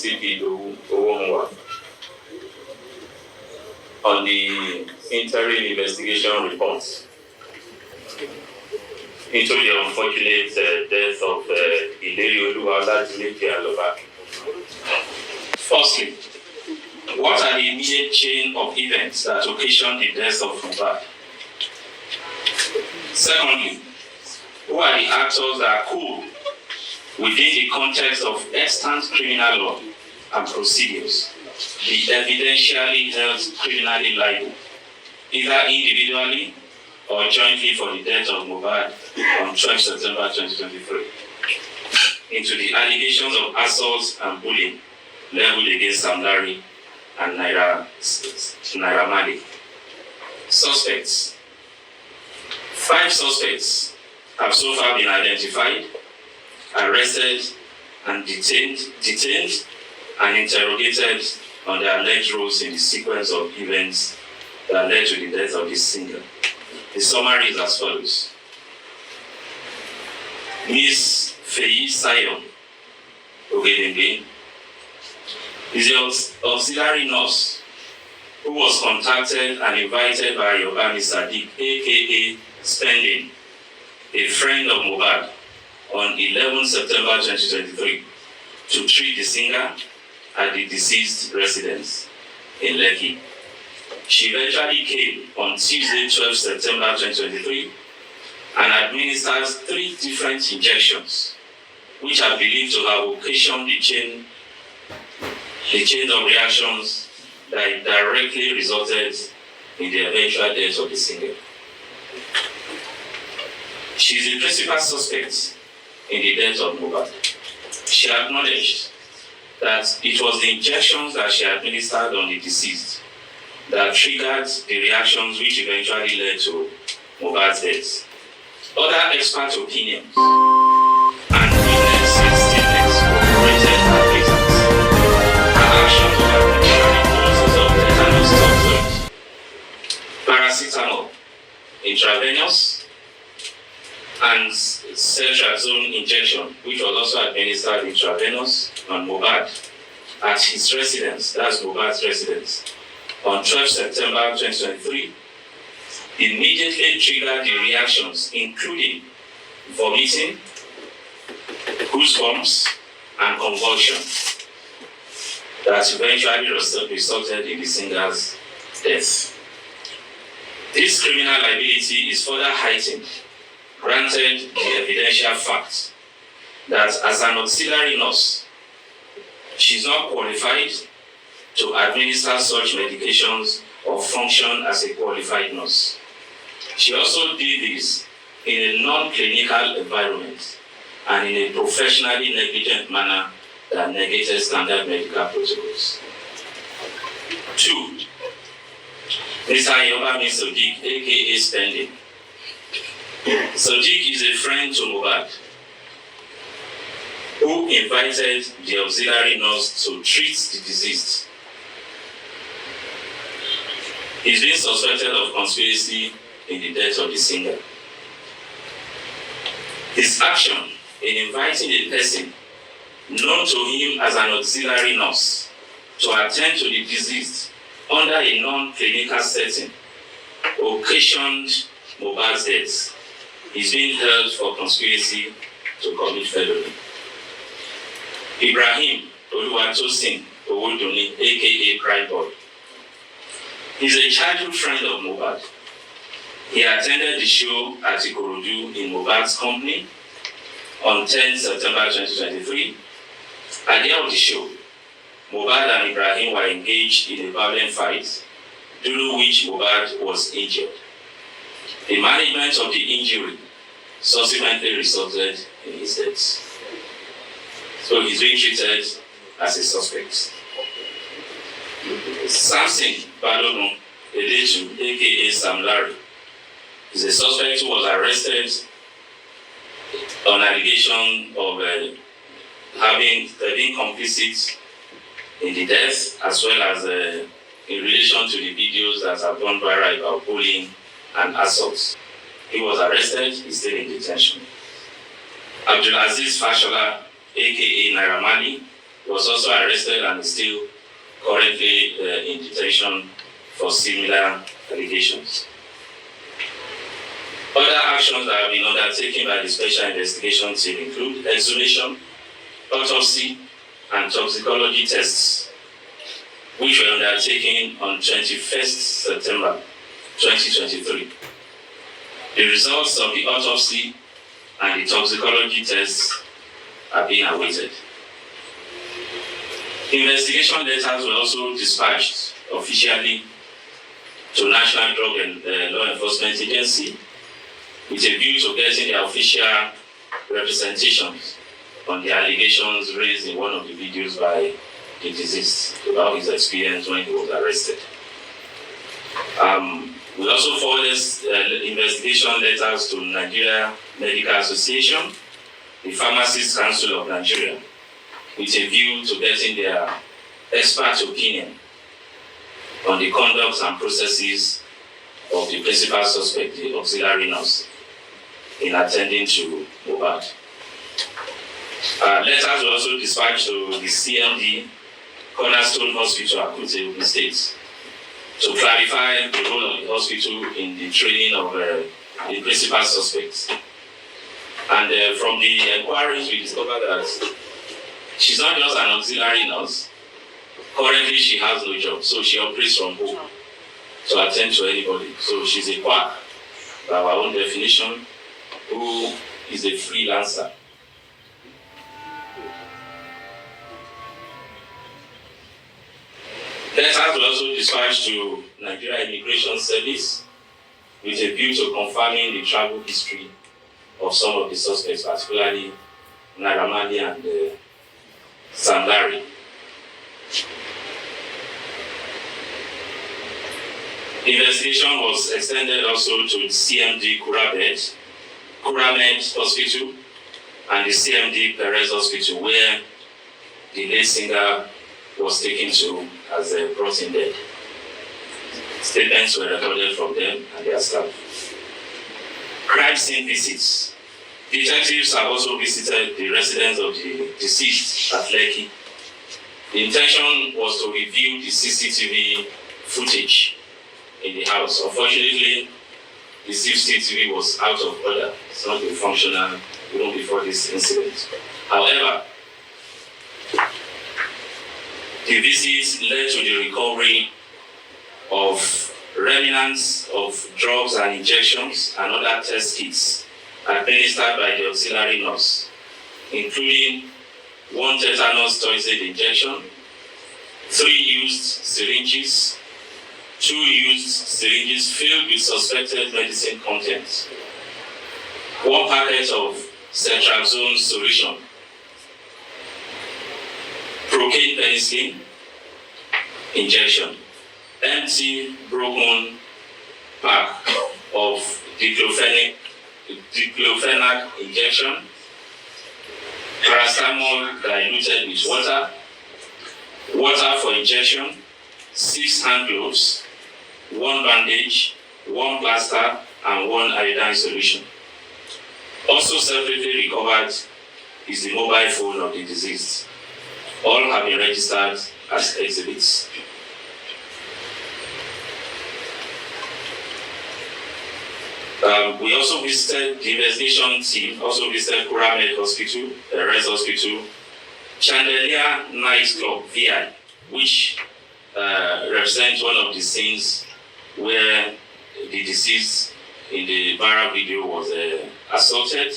CP on the interim investigation report into the unfortunate death of Ileri Oluwa. Firstly, what are the immediate chain of events that occasioned the death of Mohbad? Secondly, who are the actors that could, within the context of extant criminal law and procedures, be evidentially held criminally liable, either individually or jointly for the death of Mohbad on 12 September 2023, into the allegations of assault and bullying leveled against Sam Larry and Naira Marley. Suspects. 5 suspects have so far been identified, arrested, and detained and interrogated on their alleged roles in the sequence of events that led to the death of this singer. The summary is as follows. Ms. Feyi Sayon Ogedengbe is the auxiliary nurse who was contacted and invited by Yobami Sadiq, aka Spending, a friend of Mohbad, on 11 September 2023 to treat the singer at the deceased residence in Lekki. She eventually came on Tuesday, 12 September 2023 and administered 3 different injections, which are believed to have occasioned the chain of reactions that directly resulted in the eventual death of the singer. She is the principal suspect in the death of Mohbad. She acknowledged that it was the injections that she administered on the deceased that triggered the reactions which eventually led to Mohbad's death. Other expert opinions and witnesses' statements corroborated her reasons. Her actions were doses of tetanus toxoid, paracetamol, intravenous, and cetrazone injection, which was also administered intravenous on Mohbad at his residence, that's Mohbad's residence, on 12 September 2023, immediately triggered the reactions, including vomiting, goosebumps, and convulsion, that eventually resulted in the singer's death. This criminal liability is further heightened, granted the evidential fact that as an auxiliary nurse, she is not qualified to administer such medications or function as a qualified nurse. She also did this in a non-clinical environment and in a professionally negligent manner that negated standard medical protocols. 2. Mr. Yobami Sadiq, aka Spending. Sadiq is a friend to Mohbad who invited the auxiliary nurse to treat the deceased. He is being suspected of conspiracy in the death of the singer. His action in inviting a person known to him as an auxiliary nurse to attend to the deceased under a non-clinical setting occasioned Mohbad's death. Is being held for conspiracy to commit felony. Ibrahim Oluwatosin Owoduni, aka Cry Boy, is a childhood friend of Mohbad. He attended the show at Ikorodu in Mohbad's company on 10 September 2023. At the end of the show, Mohbad and Ibrahim were engaged in a violent fight, during which Mohbad was injured. The management of the injury subsequently resulted in his death. So he's being treated as a suspect. Samson Balogun Eletu, aka Sam Larry, is a suspect who was arrested on allegation of being complicit in the death, as well as in relation to the videos that have gone viral about bullying and assaults. He was arrested, he's still in detention. Abdulaziz Fashola, aka Naira Marley, was also arrested and is still currently in detention for similar allegations. Other actions that have been undertaken by the Special Investigation Team include exhumation, autopsy, and toxicology tests, which were undertaken on 21st September 2023. The results of the autopsy and the toxicology tests are being awaited. Investigation letters were also dispatched officially to National Drug and Law Enforcement Agency with a view to getting their official representations on the allegations raised in one of the videos by the deceased about his experience when he was arrested. We also forwarded investigation letters to Nigeria Medical Association, the Pharmacists Council of Nigeria, with a view to getting their expert opinion on the conduct and processes of the principal suspect, the auxiliary nurse, in attending to Mohbad. Letters were also dispatched to the CMD, Cornerstone Hospital, Akute, Ogun State, to clarify the role of the hospital in the training of the principal suspects. And from the inquiries, we discovered that she's not just an auxiliary nurse. Currently, she has no job, so she operates from home to attend to anybody. So she's a quack, by our own definition, who is a freelancer. Letters were also dispatched to Nigeria Immigration Service with a view to confirming the travel history of some of the suspects, particularly Naramani and Sandari. The investigation was extended also to CMD Kuramed Hospital and the CMD Perez Hospital, where the late singer was taken to as brought in dead. Statements were recorded from them and their staff. Crime scene visits. Detectives have also visited the residence of the deceased at Lekki. The intention was to review the CCTV footage in the house. Unfortunately, the CCTV was out of order. It's not been functional even before this incident. However, the visits led to the recovery of remnants of drugs and injections and other test kits administered by the auxiliary nurse, including 1 tetanus toxoid injection, 3 used syringes, 2 used syringes filled with suspected medicine content, 1 packet of cetrazone solution, procaine penicillin injection, empty broken pack of diclofenac injection, paracetamol diluted with water, water for injection, 6 hand gloves, 1 bandage, 1 plaster, and 1 iodine solution. Also separately recovered is the mobile phone of the deceased. All have been registered as exhibits. We also visited, the investigation team also visited Kuramed Hospital, Perez Hospital, Chandelier Nightclub, VI, which represents one of the scenes where the deceased in the viral video was assaulted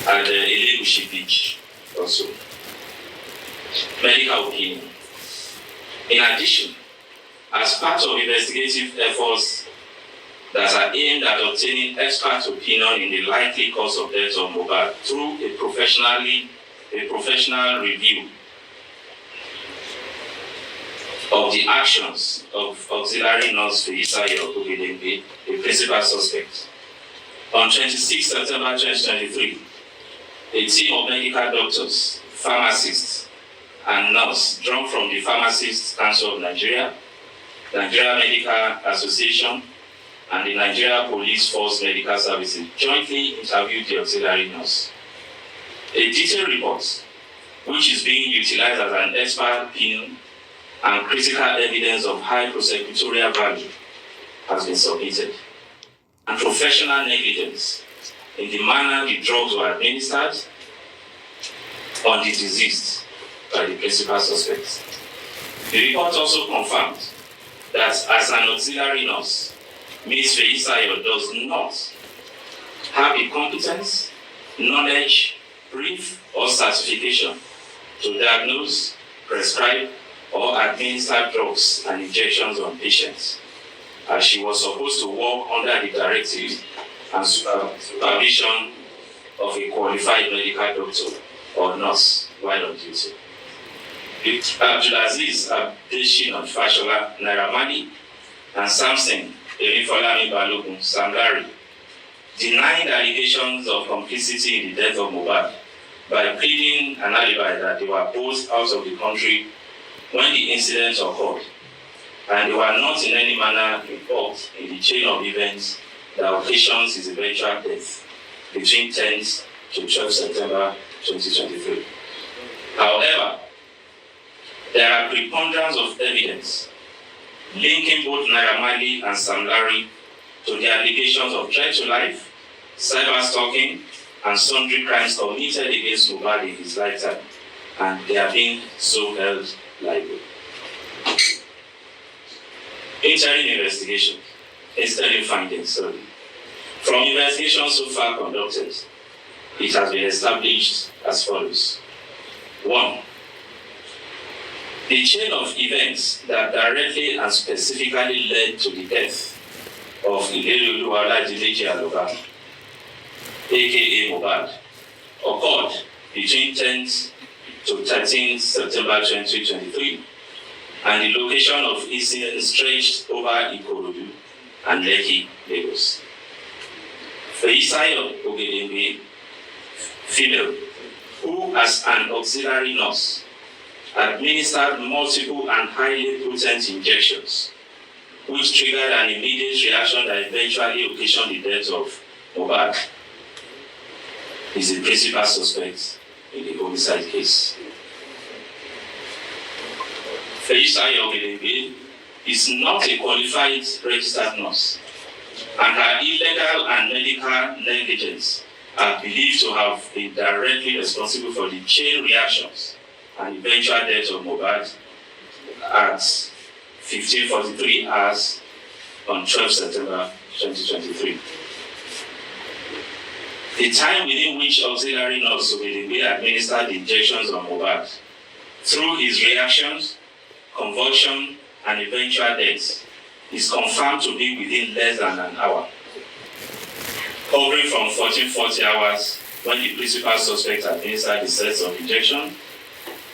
at Elegushi Beach also. Medical opinion. In addition, as part of investigative efforts that are aimed at obtaining expert opinion in the likely cause of death of Mohbad through a professional review of the actions of auxiliary nurse Feyisayo Ogedengbe, the principal suspect. On 26 September 2023, a team of medical doctors, pharmacists, and nurses drawn from the Pharmacists Council of Nigeria, Nigeria Medical Association, and the Nigeria Police Force Medical Services jointly interviewed the auxiliary nurse. A detailed report which is being utilized as an expert opinion and critical evidence of high prosecutorial value, has been submitted. And professional negligence in the manner the drugs were administered on the deceased by the principal suspects. The report also confirmed that as an auxiliary nurse, Ms. Feisayo does not have the competence, knowledge, brief, or certification to diagnose, prescribe, or administer drugs and injections on patients, as she was supposed to work under the directive and supervision of a qualified medical doctor or nurse while on duty. Abdulaziz Abdeshinon Fashola Nairamani and Samson Erifolami Balogun Samlari denied allegations of complicity in the death of Mohbad by pleading an alibi that they were both out of the country when the incident occurred, and they were not in any manner involved in the chain of events that occasions his eventual death between 10th to 12th September 2023. However, there are preponderance of evidence linking both Naira Marley and Sam Larry to the allegations of threat to life, cyber stalking, and sundry crimes committed against Mohbad in his lifetime, and they are being so held liable. Interim findings. From investigations so far conducted, it has been established as follows. 1. The chain of events that directly and specifically led to the death of Ilerioluwa Dileji Aloba, aka Mohbad, occurred between 10th to 13th September 2023, and the location of incident stretched over Ikorodu and Lekki, Lagos. Feisayo Ogedengbe, female, who as an auxiliary nurse administered multiple and highly potent injections, which triggered an immediate reaction that eventually occasioned the death of Mohbad, is the principal suspect in the homicide case. Feisayo Ogedengbe is not a qualified registered nurse, and her illegal and medical negligence are believed to have been directly responsible for the chain reactions and eventual death of Mohbad at 15:43 hours on 12 September 2023. The time within which auxiliary nurse Ogedengbe administered the injections on Mohbad, through his reactions, convulsion, and eventual death, is confirmed to be within less than an hour, covering from 1440 hours when the principal suspect administered the sets of injection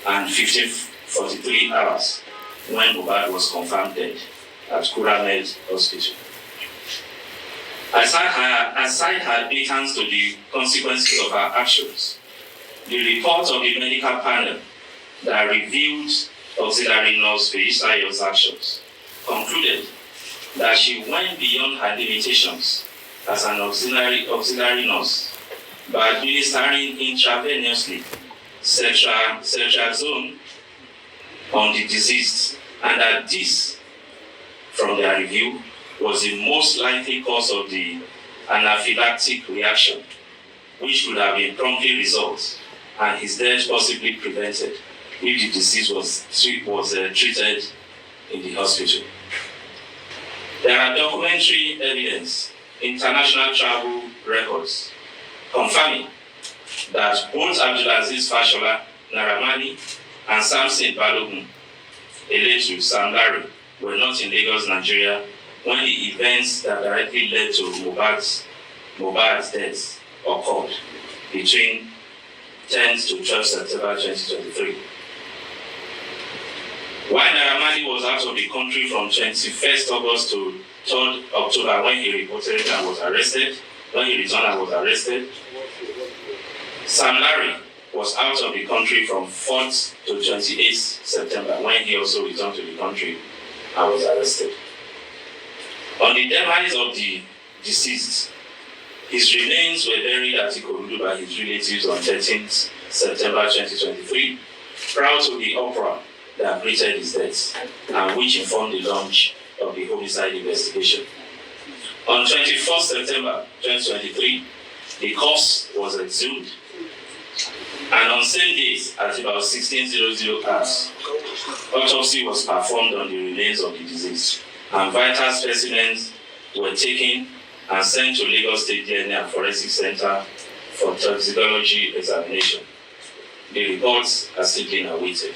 and 1543 hours when Mohbad was confirmed dead at Kuramed Hospital. Aside her admittance to the consequences of her actions, the report of the medical panel that reviewed auxiliary nurse Feisayo's actions concluded that she went beyond her limitations as an auxiliary nurse by administering intravenously ceftriaxone on the deceased, and that this, from their review, was the most likely cause of the anaphylactic reaction, which could have been promptly resolved and his death possibly prevented if the disease was treated in the hospital. There are documentary evidence, international travel records, confirming that both Abdulaziz Fashola Naramani and Samson Balogun, alleged Sam Larry, were not in Lagos, Nigeria, when the events that directly led to Mohbad's death occurred between 10th to 12th September 2023. While Naramani was out of the country from 21st August to 3rd October when he reported and was arrested, when he returned and was arrested, Sam Larry was out of the country from 4th to 28th September when he also returned to the country and was arrested. On the demise of the deceased, his remains were buried at Ikorodu by his relatives on 13th September 2023, prior to the uproar that greeted his death, and which informed the launch of the homicide investigation. On 21st September 2023, the corpse was exhumed, and on same date, at about 16:00 hours, autopsy was performed on the remains of the deceased, and vital specimens were taken and sent to Lagos State DNA and Forensic Center for toxicology examination. The reports are still being awaited.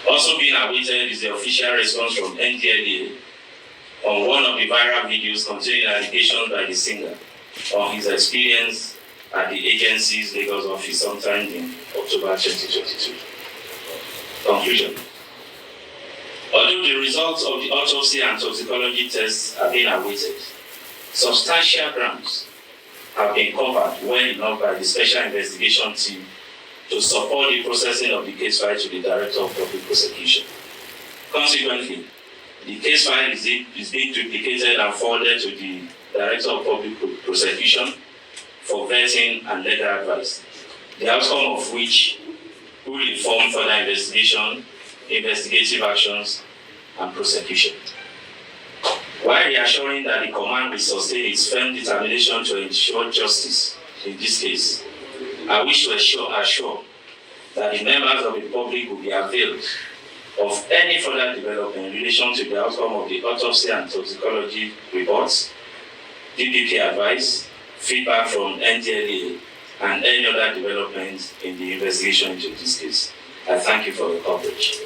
Also being awaited is the official response from NDLEA on one of the viral videos containing allegations by the singer on his experience at the agency's Lagos office sometime in October 2022. Conclusion. Although the results of the autopsy and toxicology tests are being awaited, substantial grounds have been covered well enough by the Special Investigation Team to support the processing of the case file to the Director of Public Prosecution. Consequently, the case file is being duplicated and forwarded to the Director of Public Prosecution for vetting and legal advice, the outcome of which will inform further investigation, investigative actions, and prosecution. While reassuring that the command will sustain its firm determination to ensure justice in this case, I wish to assure that the members of the public will be availed of any further development in relation to the outcome of the autopsy and toxicology reports, DPP advice, feedback from NDLEA, and any other developments in the investigation into this case. I thank you for your coverage.